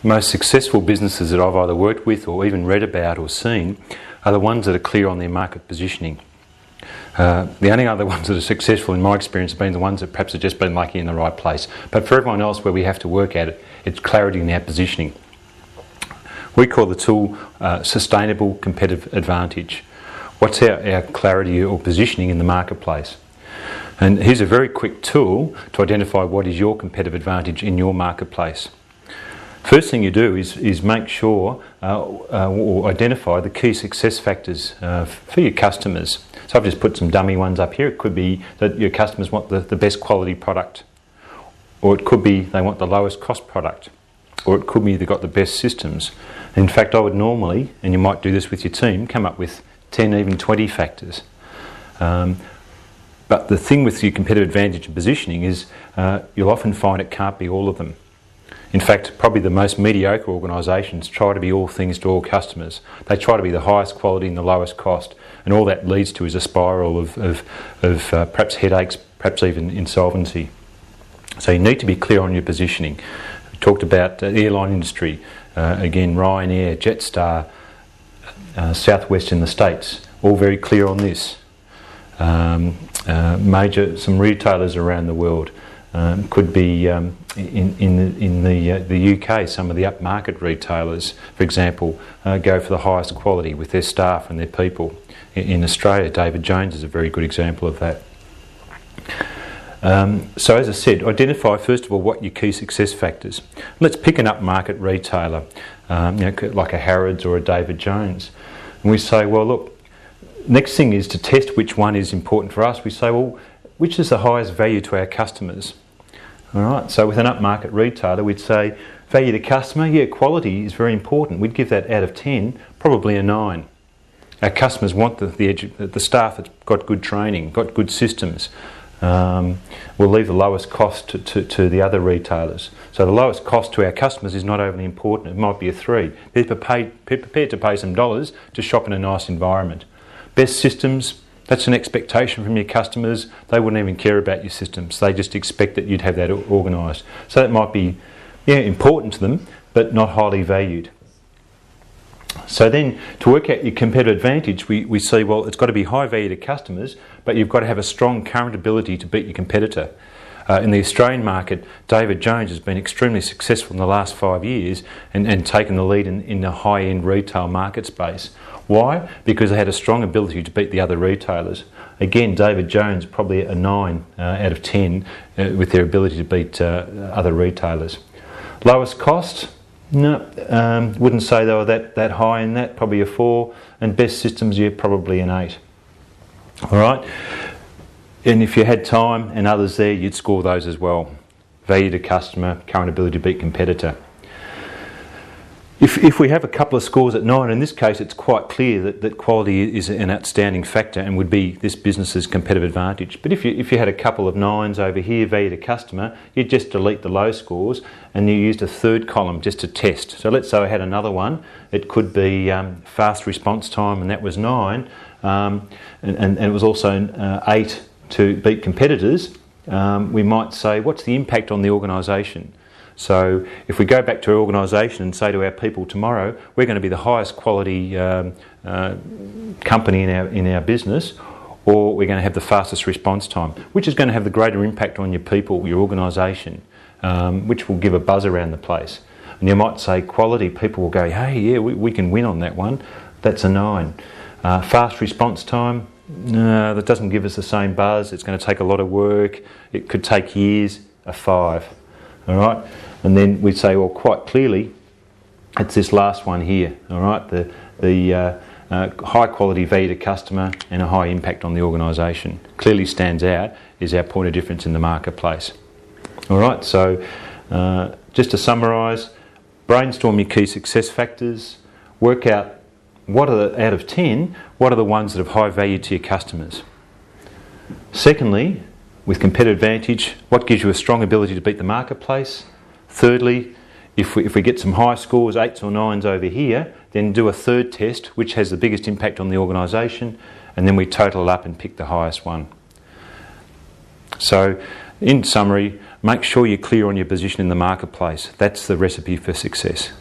Most successful businesses that I've either worked with or even read about or seen are the ones that are clear on their market positioning. The only other ones that are successful in my experience have been the ones that perhaps have just been lucky in the right place. But for everyone else where we have to work at it, it's clarity in our positioning. We call the tool sustainable competitive advantage. What's our clarity or positioning in the marketplace? And here's a very quick tool to identify what is your competitive advantage in your marketplace. First thing you do is make sure or identify the key success factors for your customers. So I've just put some dummy ones up here. It could be that your customers want the best quality product, or it could be they want the lowest cost product, or it could be they've got the best systems. In fact, I would normally, and you might do this with your team, come up with 10, even 20 factors. But the thing with your competitive advantage and positioning is you'll often find it can't be all of them. In fact, probably the most mediocre organisations try to be all things to all customers. They try to be the highest quality and the lowest cost, and all that leads to is a spiral of perhaps headaches, perhaps even insolvency. So you need to be clear on your positioning. We talked about the airline industry, again Ryanair, Jetstar, Southwest in the States, all very clear on this. Some retailers around the world. Could be in the UK, some of the upmarket retailers, for example, go for the highest quality with their staff and their people. In Australia, David Jones is a very good example of that. So as I said, identify first of all what your key success factors. Let's pick an upmarket retailer, like a Harrods or a David Jones, and we say, well, look, next thing is to test which one is important for us. We say, well, which is the highest value to our customers? All right, so with an upmarket retailer, we'd say value to customer, yeah, quality is very important. We'd give that out of 10, probably a 9. Our customers want the staff that's got good training, got good systems. We'll leave the lowest cost to the other retailers. So the lowest cost to our customers is not overly important. It might be a 3. They're prepared to pay some dollars to shop in a nice environment. Best systems, that's an expectation from your customers. They wouldn't even care about your systems. They just expect that you'd have that organised. So that might be important to them, but not highly valued. So then, to work out your competitive advantage, we see, well, it's got to be high value to customers, but you've got to have a strong current ability to beat your competitor. In the Australian market, David Jones has been extremely successful in the last 5 years and taken the lead in the high-end retail market space. Why? Because they had a strong ability to beat the other retailers. Again, David Jones probably a 9 out of 10 with their ability to beat other retailers. Lowest cost? No, wouldn't say they were that high in that, probably a 4. And best systems, yeah, probably an 8. All right? And if you had time and others there, you'd score those as well. Value to customer, current ability to beat competitor. If we have a couple of scores at 9, in this case it's quite clear that quality is an outstanding factor and would be this business's competitive advantage. But if you had a couple of 9s over here, value to customer, you'd just delete the low scores and you used a third column just to test. So let's say I had another one. It could be fast response time, and that was 9, and it was also 8 to beat competitors. We might say, what's the impact on the organisation? So if we go back to our organisation and say to our people tomorrow, we're going to be the highest quality company in our business, or we're going to have the fastest response time, which is going to have the greater impact on your people, your organisation, which will give a buzz around the place. And you might say quality, people will go, hey, yeah, we can win on that one. That's a 9. Fast response time, no, that doesn't give us the same buzz. It's going to take a lot of work. It could take years, a 5. All right, and then we'd say, well, quite clearly, it's this last one here. All right, the high quality value to customer and a high impact on the organisation clearly stands out, is our point of difference in the marketplace. All right, so just to summarise, brainstorm your key success factors, work out what are the, out of 10, what are the ones that have high value to your customers. Secondly, with competitive advantage, what gives you a strong ability to beat the marketplace? Thirdly, if we get some high scores, 8s or 9s over here, then do a third test, which has the biggest impact on the organisation, and then we total it up and pick the highest one. So, in summary, Make sure you're clear on your position in the marketplace. That's the recipe for success.